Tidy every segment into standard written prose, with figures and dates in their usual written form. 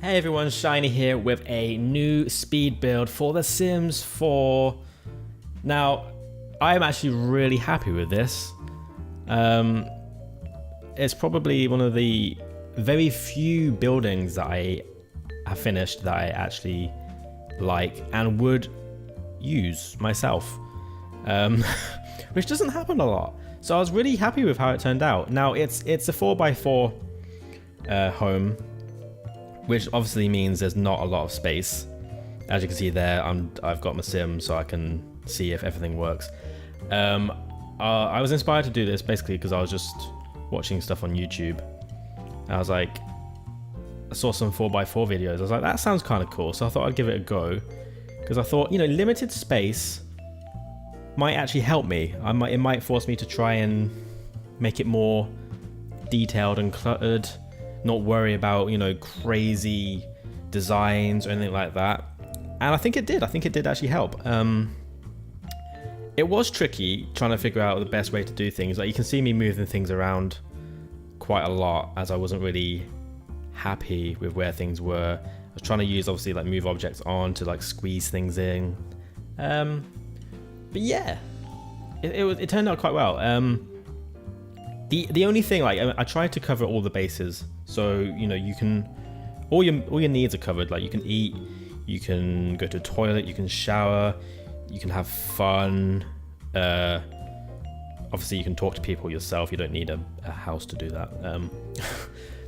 Hey everyone, Shiny here with a new speed build for The Sims 4. Now, I'm actually really happy with this. It's probably one of the very few buildings that I have finished that I actually like and would use myself, which doesn't happen a lot. So I was really happy with how it turned out. Now it's a 4x4 home, which obviously means there's not a lot of space. As you can see there, I've got my sim so I can see if everything works. I was inspired to do this basically because I was just watching stuff on YouTube. I was like, I saw some 4x4 videos. I was like, that sounds kind of cool. So I thought I'd give it a go because I thought, you know, limited space might actually help me. It might force me to try and make it more detailed and cluttered. Not worry about, you know, crazy designs or anything like that. And I think it did. I think it did actually help. It was tricky trying to figure out the best way to do things. Like you can see me moving things around quite a lot as I wasn't really happy with where things were. I was trying to use obviously like move objects on to like squeeze things in. But yeah, it turned out quite well. The only thing, like, I tried to cover all the bases, so you know you can all your needs are covered. Like you can eat, you can go to the toilet, you can shower, you can have fun. Obviously, you can talk to people yourself. You don't need a house to do that.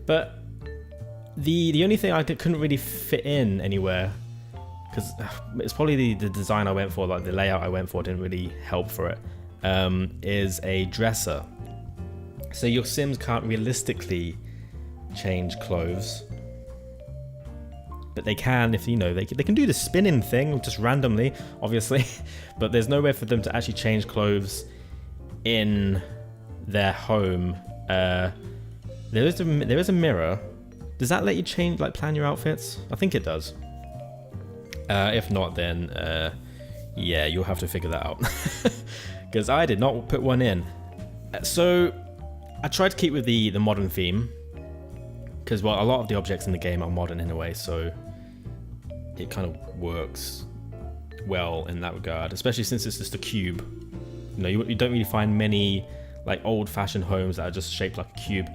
But the only thing I couldn't really fit in anywhere, because it's probably the design I went for, like the layout I went for, didn't really help for it. Is a dresser. So your Sims can't realistically change clothes, but they can if, you know, they can do the spinning thing just randomly, obviously, but there's no way for them to actually change clothes in their home. There is a mirror. Does that let you change, like, plan your outfits? I think it does. If not, then yeah, you'll have to figure that out because I did not put one in. So I tried to keep with the modern theme because, well, a lot of the objects in the game are modern in a way, so it kind of works well in that regard, especially since it's just a cube. You know, you don't really find many like old-fashioned homes that are just shaped like a cube.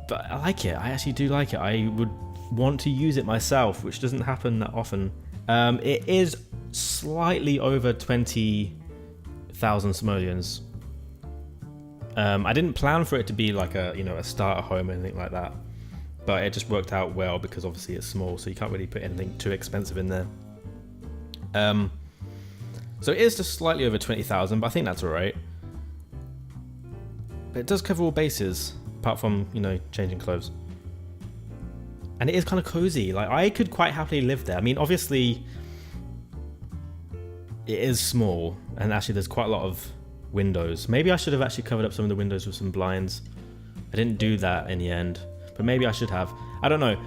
But I like it. I actually do like it. I would want to use it myself, which doesn't happen that often. It is slightly over 20,000 simoleons. I didn't plan for it to be like a, you know, a starter home or anything like that, but it just worked out well because obviously it's small, so you can't really put anything too expensive in there. So it is just slightly over 20,000, but I think that's alright. But it does cover all bases, apart from, you know, changing clothes. And it is kind of cozy. Like, I could quite happily live there. I mean, obviously, it is small, and actually there's quite a lot of windows. Maybe I should have actually covered up some of the windows with some blinds. I didn't do that in the end, but maybe I should have. I don't know.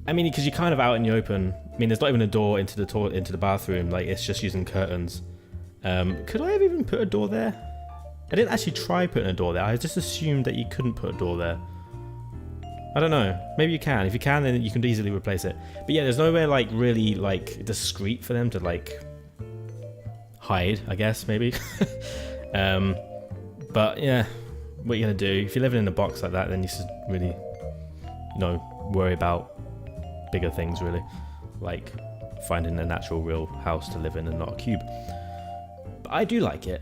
I mean, because you're kind of out in the open. I mean, there's not even a door into the toilet, into the bathroom. Like, it's just using curtains. Could I have even put a door there? I didn't actually try putting a door there. I just assumed that you couldn't put a door there. I don't know. Maybe you can. If you can, then you can easily replace it. But yeah, there's nowhere like really like discreet for them to like hide, I guess, maybe. But yeah, what are you gonna do? If you're living in a box like that, then you should really, you know, worry about bigger things, really, like finding an actual real house to live in and not a cube. But I do like it.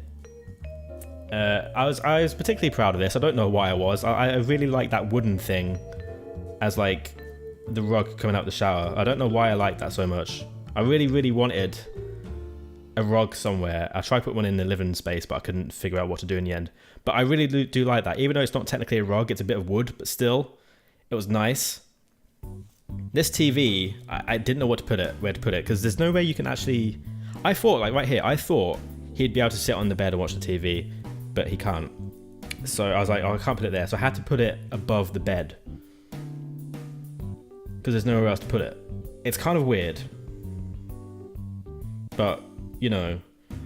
I was particularly proud of this. I don't know why I was. I really like that wooden thing as like the rug coming out the shower. I don't know why I like that so much. I really wanted a rug somewhere. I tried to put one in the living space, but I couldn't figure out what to do in the end. But I really do like that. Even though it's not technically a rug, it's a bit of wood, but still, it was nice. This TV, I didn't know where to put it, because there's no way you can actually... I thought, like right here, I thought he'd be able to sit on the bed and watch the TV, but he can't. So I was like, oh, I can't put it there. So I had to put it above the bed, because there's nowhere else to put it. It's kind of weird. But, you know,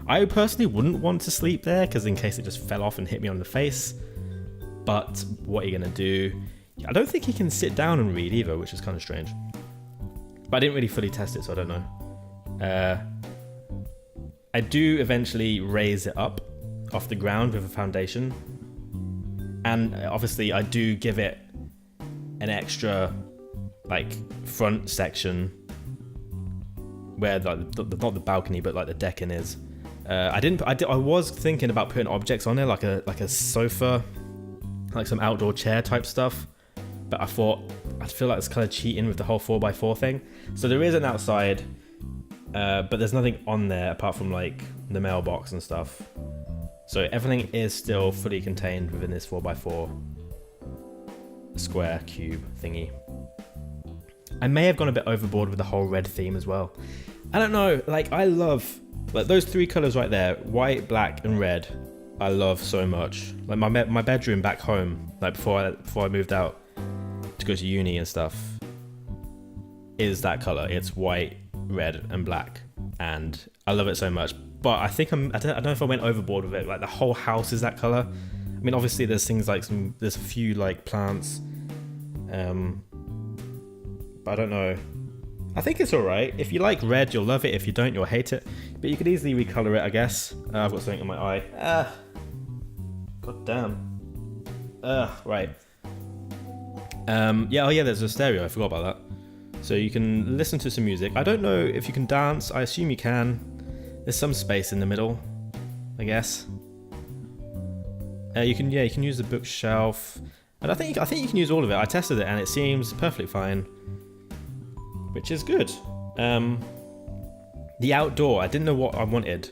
I personally wouldn't want to sleep there, because in case it just fell off and hit me on the face. But what are you going to do? I don't think he can sit down and read either, which is kind of strange. But I didn't really fully test it, so I don't know. I do eventually raise it up off the ground with a foundation. And obviously I do give it an extra like front section where like not the balcony but like the decking is. I was thinking about putting objects on there like a sofa, like some outdoor chair type stuff, but I thought I'd feel like it's kind of cheating with the whole 4x4 thing. So there is an outside, but there's nothing on there apart from like the mailbox and stuff. So everything is still fully contained within this 4x4 square cube thingy. I may have gone a bit overboard with the whole red theme as well. I don't know, like I love like those three colors right there, white, black and red. I love so much. Like my bedroom back home, like before I moved out to go to uni and stuff, is that color. It's white, red and black, and I love it so much. But I think I don't know if I went overboard with it. Like the whole house is that color. I mean, obviously there's things like there's a few like plants, but I don't know. I think it's alright. If you like red, you'll love it. If you don't, you'll hate it. But you could easily recolor it, I guess. I've got something in my eye. God damn. Right. Yeah, oh yeah, there's a stereo. I forgot about that. So you can listen to some music. I don't know if you can dance. I assume you can. There's some space in the middle, I guess. You can use the bookshelf. And I think you can use all of it. I tested it and it seems perfectly fine, which is good. The outdoor, I didn't know what I wanted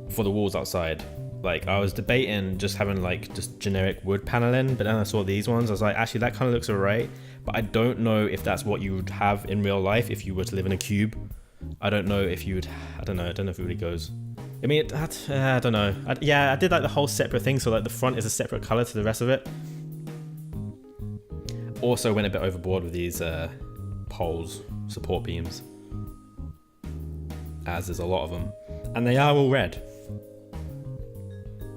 for the walls outside. Like I was debating just having like just generic wood paneling, but then I saw these ones. I was like, actually that kind of looks alright, but I don't know if that's what you would have in real life if you were to live in a cube. I don't know if you would. I don't know if it really goes. I mean, I don't know. I did like the whole separate thing, so like the front is a separate color to the rest of it. Also went a bit overboard with these poles, support beams, as there's a lot of them, and they are all red.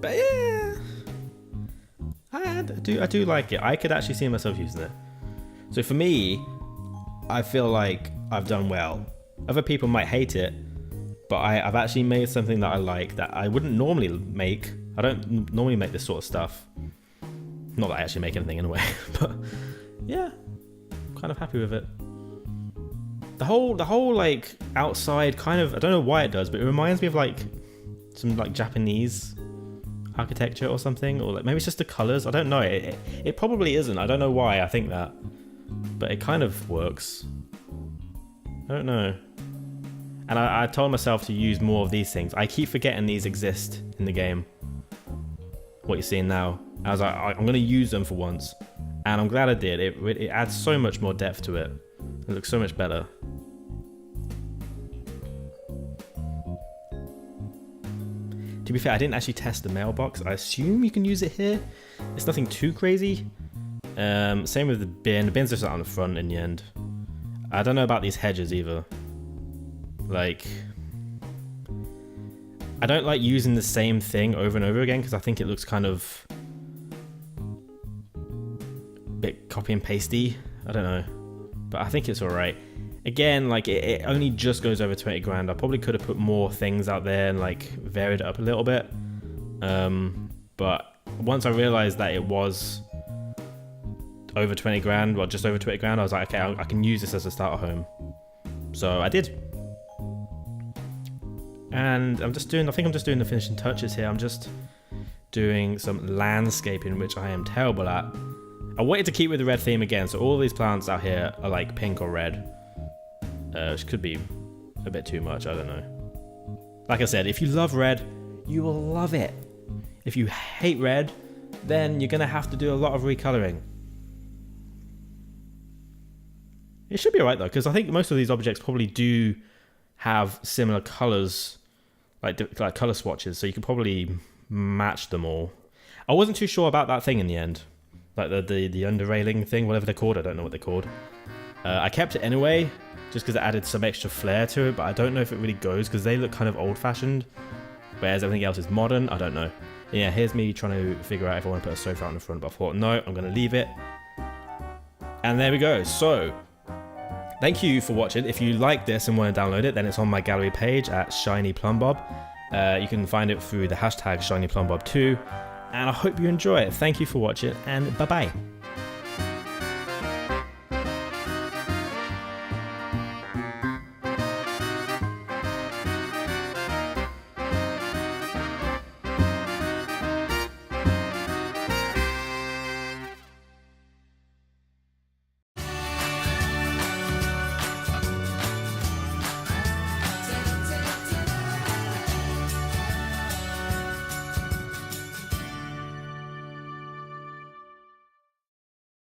But yeah, I do like it. I could actually see myself using it. So for me, I feel like I've done well. Other people might hate it, but I've actually made something that I like that I wouldn't normally make. I don't normally make this sort of stuff. Not that I actually make anything in a way, but yeah, I'm kind of happy with it. The whole like outside kind of, I don't know why it does, but it reminds me of like some like Japanese architecture or something, or like maybe it's just the colors. I don't know. It probably isn't. I don't know why I think that, but it kind of works. I don't know. And I told myself to use more of these things. I keep forgetting these exist in the game. What you're seeing now. I was like, I'm going to use them for once. And I'm glad I did. It adds so much more depth to it. It looks so much better. To be fair, I didn't actually test the mailbox. I assume you can use it here. It's nothing too crazy. Same with the bin. The bin's just out on the front in the end. I don't know about these hedges either. Like, I don't like using the same thing over and over again because I think it looks kind of a bit copy and pasty. I don't know, but I think it's alright. Again, like it only just goes over 20 grand. I probably could have put more things out there and like varied it up a little bit. But once I realized that it was over 20 grand, well, just over 20 grand, I was like, okay, I can use this as a starter home. So I did. And I think I'm just doing the finishing touches here. I'm just doing some landscaping, which I am terrible at. I wanted to keep with the red theme again, so all these plants out here are like pink or red. Which could be a bit too much, I don't know. Like I said, if you love red, you will love it. If you hate red, then you're going to have to do a lot of recoloring. It should be alright though, because I think most of these objects probably do have similar colors, like color swatches, so you could probably match them all. I wasn't too sure about that thing in the end, like the under railing thing, whatever they're called. I don't know what they're called. I kept it anyway, just because it added some extra flair to it, but I don't know if it really goes because they look kind of old-fashioned, whereas everything else is modern. I don't know. Yeah, here's me trying to figure out if I want to put a sofa out in the front, but I thought, no, I'm going to leave it And there we go. So thank you for watching. If you like this and want to download it, then it's on my gallery page at ShinyPlumbob. You can find it through the hashtag ShinyPlumbob2. And I hope you enjoy it. Thank you for watching, and bye-bye.